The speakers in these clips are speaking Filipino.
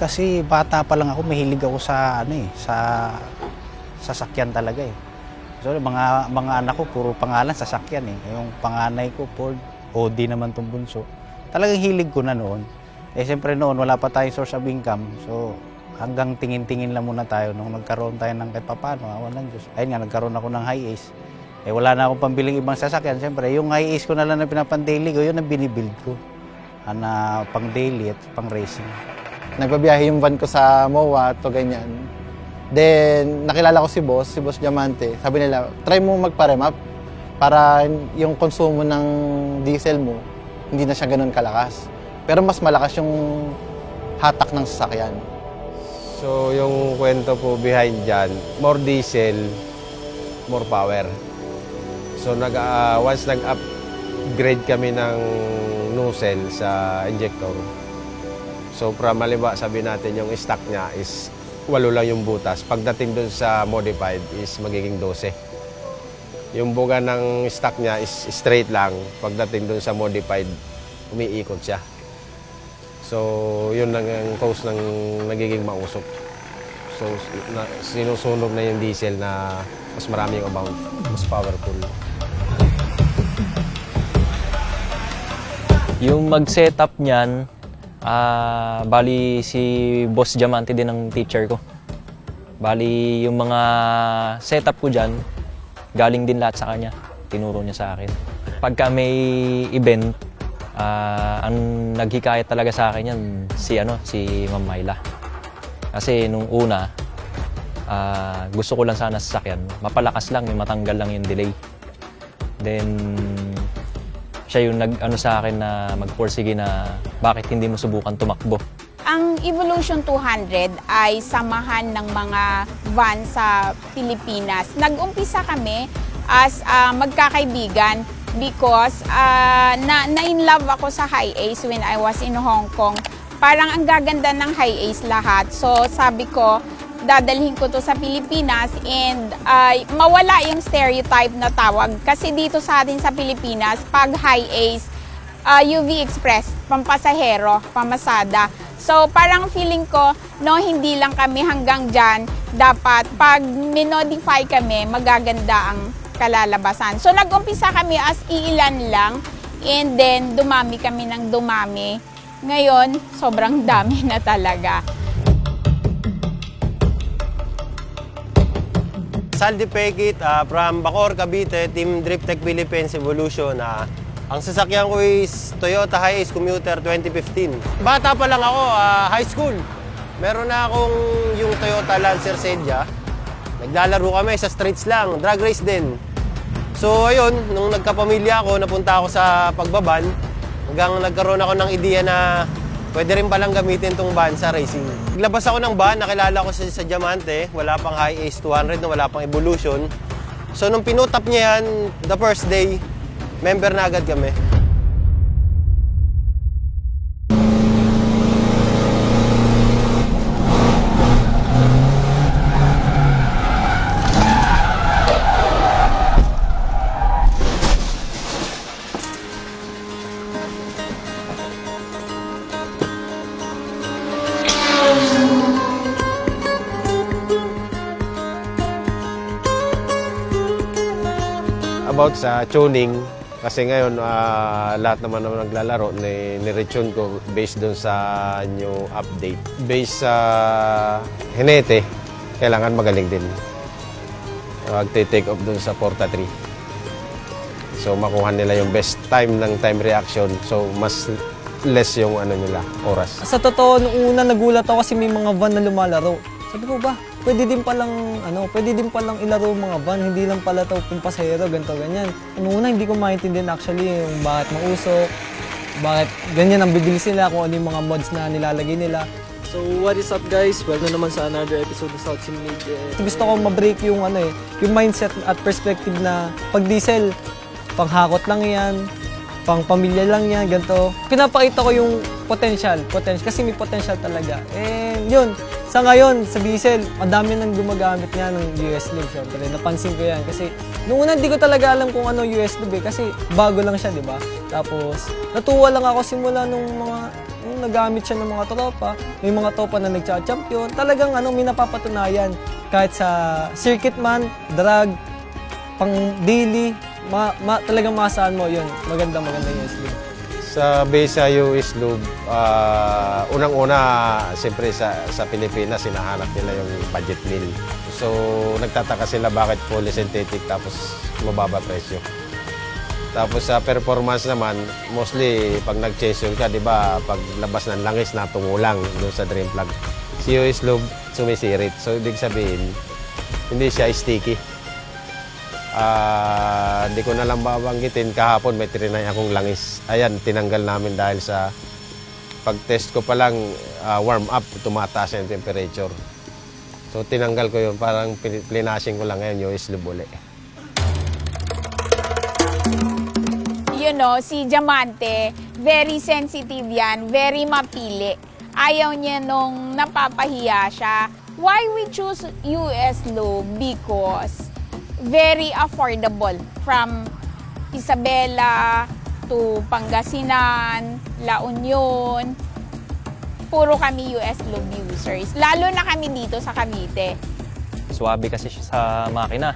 Kasi bata pa lang ako, mahilig ako sa sa sasakyan talaga eh. So mga anak ko puro pangalan sasakyan eh. Yung panganay ko Ford, Audi naman tong bunso. Talagang hilig ko na noon. Eh siyempre noon wala pa tayong source of income. So hanggang tingin-tingin lang muna tayo nung nagkaroon tayo ng kahit papaano, awan ng Diyos. Ayun nga, nagkaroon ako ng high ace. Eh wala na akong pambiling ibang sasakyan. Siyempre yung high ace ko na lang na pinapan-daily ko, yun ang binibuild ko. Na pang daily at pang racing. Nagbabiyahe yung van ko sa MOA to ganyan. Then, nakilala ko si Boss Diamante. Sabi nila, try mo magpa-remap para yung konsumo ng diesel mo, hindi na siya ganun kalakas. Pero mas malakas yung hatak ng sasakyan. So, yung kwento po behind dyan, more diesel, more power. So, once nag-upgrade kami ng nozzle sa injector, so, from halimbawa, sabi natin yung stock niya is 8 lang yung butas. Pagdating dun sa modified is magiging 12. Yung buga ng stock niya is straight lang. Pagdating dun sa modified, umiikot siya. So, yun lang ang cause ng nagiging mausok. So, sinusunog na yung diesel na mas marami yung amount, mas powerful. Yung mag-setup niyan, bali si Boss Diamante din ang teacher ko. Bali yung mga setup ko dyan, galing din lahat sa kanya. Tinuro niya sa akin. Pagka may event, ang naghikayat talaga sa akin yan, si Ma'am Myla. Kasi nung una, gusto ko lang sana sasakyan. Mapalakas lang, yung matanggal lang yung delay. Then, siya yung nag-ano sa akin na magporsige na bakit hindi mo subukan tumakbo. Ang Evolution 200 ay samahan ng mga van sa Pilipinas. Nag-umpisa kami as magkakaibigan because na-in love ako sa high ace when I was in Hong Kong. Parang ang gaganda ng high ace lahat. So sabi ko, dadalhin ko to sa Pilipinas and mawala yung stereotype na tawag. Kasi dito sa atin sa Pilipinas, pag high ace, UV Express, pampasahero, pamasada. So parang feeling ko, no, hindi lang kami hanggang dyan. Dapat pag minodify kami, magaganda ang kalalabasan. So nag-umpisa kami as iilan lang and then dumami kami ng dumami. Ngayon, sobrang dami na talaga. Saldi Pekit from Bacoor, Cavite, Team Driftech Philippines Evolution. Ang sasakyan ko is Toyota Hiace Commuter 2015. Bata pa lang ako, high school. Meron na akong yung Toyota Lancer Sedia. Naglalaro kami sa streets lang, drag race din. So ayun, nung nagkapamilya ako, napunta ako sa pagbaban. Hanggang nagkaroon ako ng ideya na pwede rin palang gamitin tong van sa racing. Naglabas ako ng van, nakilala ko sa Diamante, wala pang Hiace 200, wala pang Evolution. So nung pinutap niya yan, the first day, member na agad kami. About sa tuning, kasi ngayon lahat naman naglalaro, ni-retune ko based doon sa new update. Based sa Hinete, kailangan magaling din. Mag-take off doon sa Porta 3. So makuha nila yung best time ng time reaction. So mas less yung nila, oras. Sa totoo, nung una nagulat ako kasi may mga van na lumalaro. Sabi ko ba, pwede din palang ilaro mga van, hindi lang pala ito kung pasahero, ganito, ganyan. Nung una, hindi ko maintindihan actually yung bakit mausok, bakit ganyan ang bibilis nila, kung ano yung mga mods na nilalagay nila. So what is up guys? Welcome naman sa another episode ng South Simulator. Gusto ko ma-break yung yung mindset at perspective na pag diesel, panghakot lang yan, pang pamilya lang yan, ganito. Pinapakita ko yung potential, kasi may potential talaga. And yun, sa ngayon, sa diesel, madami nang gumagamit nga ng US Lube, syempre. Napansin ko yan kasi noong una hindi ko talaga alam kung ano US Lube kasi bago lang siya, di ba? Tapos, natuwa lang ako simula nung nagamit siya ng mga tropa. May mga tropa na nagcha-champion. Talagang may napapatunayan. Kahit sa circuit man, drag, pang daily, talagang masaan mo yun. Maganda US Lube. Sa base sa US Lube, unang-una, siyempre sa Pilipinas, sinahanap nila yung budget meal. So, nagtataka sila bakit fully synthetic tapos mababa presyo. Tapos sa performance naman, mostly pag nag-change ka, di ba, pag labas ng langis, natungo lang doon sa drain plug. Si US Lube, sumisirit. So, ibig sabihin, hindi siya sticky. Hindi ko na lang babanggitin, kahapon may trinay akong langis. Ayan, tinanggal namin dahil sa pag-test ko pa lang, warm up, tumataas yung temperature. So, tinanggal ko yun, parang plinashing ko lang ngayon, US Lube uli. Si Diamante, very sensitive yan, very mapili. Ayaw niya nung napapahiya siya. Why we choose US Lube? Because very affordable. From Isabela to Pangasinan, La Union, puro kami US Lube users. Lalo na kami dito sa Cavite. Swabe kasi siya sa makina.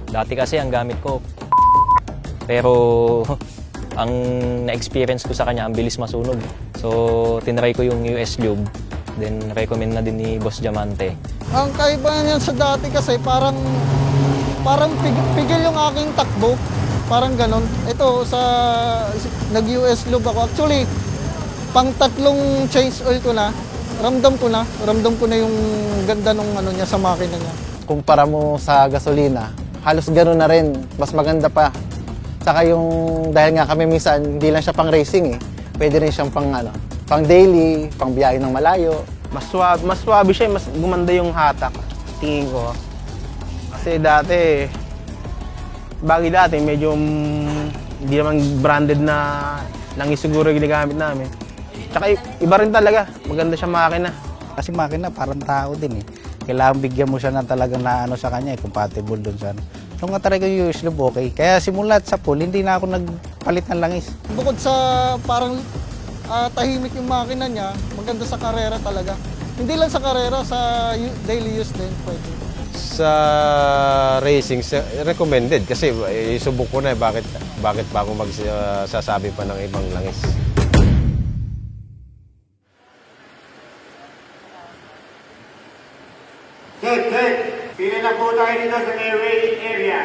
Dati kasi ang gamit ko, pero ang na-experience ko sa kanya, ang bilis masunog. So, tinry ko yung US Lube. Then, recommend na din ni Boss Diamante. Ang kaibahan yan sa dati kasi parang pigil yung aking takbo. Parang ganon. Ito, nag-US Lube ako. Actually, pang tatlong change oil ko na, ramdam ko na yung ganda ng niya sa makina niya. Kumpara mo sa gasolina, halos gano'n na rin. Mas maganda pa. Saka dahil nga kami minsan, hindi lang siya pang racing eh. Pwede rin siyang pang daily, pang biyahe ng malayo. Mas swabe siya, mas gumanda yung hatak, tingin ko. Kasi dati, medyo hindi naman branded na langis siguro yung ginagamit namin. Tsaka iba rin talaga, maganda siya makina. Kasi makina parang tao din eh. Kailangan bigyan mo siya ng talagang sa kanya, compatible dun sa Nung natry ko yung US Lube, okay. Kaya simulat sa pool, hindi na ako nagpalit ng langis. Bukod sa parang tahimik yung makina niya, maganda sa karera talaga. Hindi lang sa karera, sa daily use din pwede. Sa racing, recommended kasi isubok ko na bakit pa ako magsasabi pa ng ibang langis. Good. Pili na po tayo dito sa may waiting area.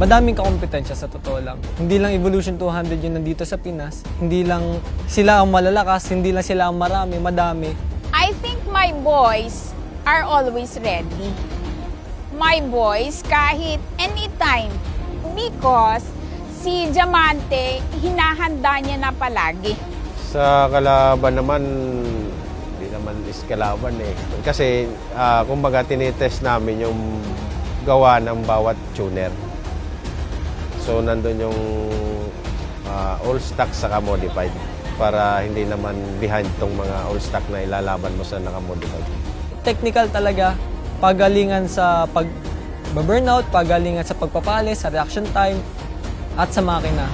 Madaming kakompetensya sa totoo lang. Hindi lang Evolution 200 yung nandito sa Pinas. Hindi lang sila ang malalakas, hindi lang sila ang marami, madami. I think my boys are always ready. My boys kahit anytime. Because si Diamante, hinahanda niya na palagi. Sa kalaban naman, hindi naman is kalaban eh. Kasi kumbaga tinitest namin yung gawa ng bawat tuner. So, nandun yung all stock saka modified para hindi naman behind tong mga all stock na ilalaban mo sa naka-modified. Technical talaga, pagalingan sa pag-burnout, pagalingan sa pagpapalis, sa reaction time, at sa makina.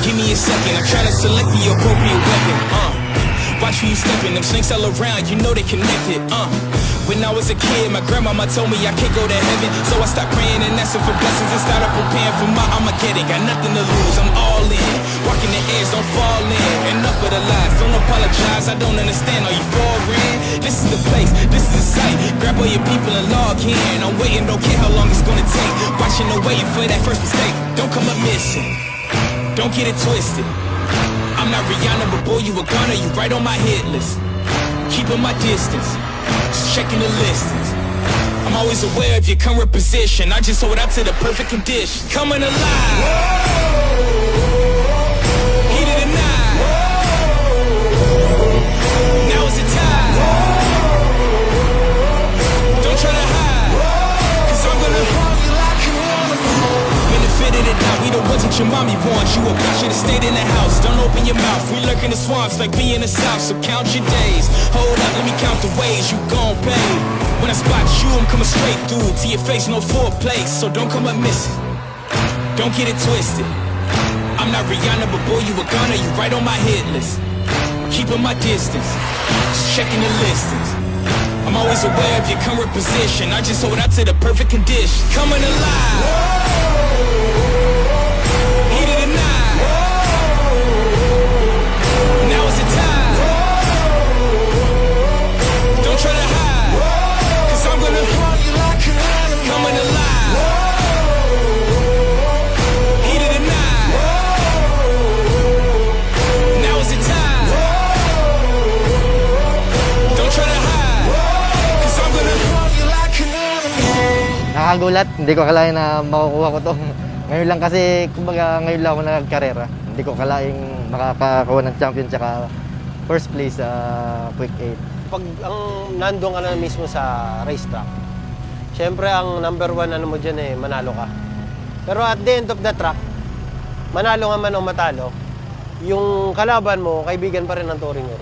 Give me a second, I'm trying to select the appropriate weapon. Watch who you stepping, them snakes all around, you know they connected. When I was a kid, my grandmama told me I can't go to heaven, so I stopped praying and asking for blessings and started preparing for my Armageddon. Got nothing to lose, I'm all in. Walking the edge, don't fall in. Enough of the lies, don't apologize. I don't understand, are you foreign? This is the place, this is the site. Grab all your people and log in. I'm waiting, don't care how long it's gonna take. Watching and waiting for that first mistake. Don't come up missing, don't get it twisted. I'm not Rihanna, but boy, you a gunner, you right on my hit list. Keeping my distance, just checking the listings. I'm always aware of your current position. I just hold up to the perfect condition. Coming alive. Heat of the night. Now is the time. Don't try to hide, 'cause I'm gonna hold you like an animal. Benefit of the doubt, we the ones that your mommy wants. You up, should have stayed in the house. Don't open your mouth, we lurk in the swamps like we in the south. So count your days. Hold up, let me count the ways you gon' pay. When I spot you, I'm coming straight through to your face, no foreplay. So don't come up missing, don't get it twisted. I'm not Rihanna, but boy, you a gunner, you right on my hit list. Keeping my distance, just checking the listings. I'm always aware of your current position. I just hold out to the perfect condition. Coming alive. Heat of the night. Now is the time. Don't try to hide, 'cause I'm gonna hold you like an animal. Coming alive. Heat of the night. Now is the time. Don't try to hide, 'cause I'm gonna hold you like an animal. Nakakagulat, hindi ko akalain na makukuha ko to. Ngayon lang kasi, kumbaga ngayon lang ako nagkarera. Hindi ko akalaing makakakuha ng champion tsaka first place sa Quick 8. Pag nandun ka na mismo sa racetrack, syempre ang number one ano mo dyan manalo ka. Pero at the end of the track, manalo nga man o matalo, yung kalaban mo, kaibigan pa rin ng touring mo.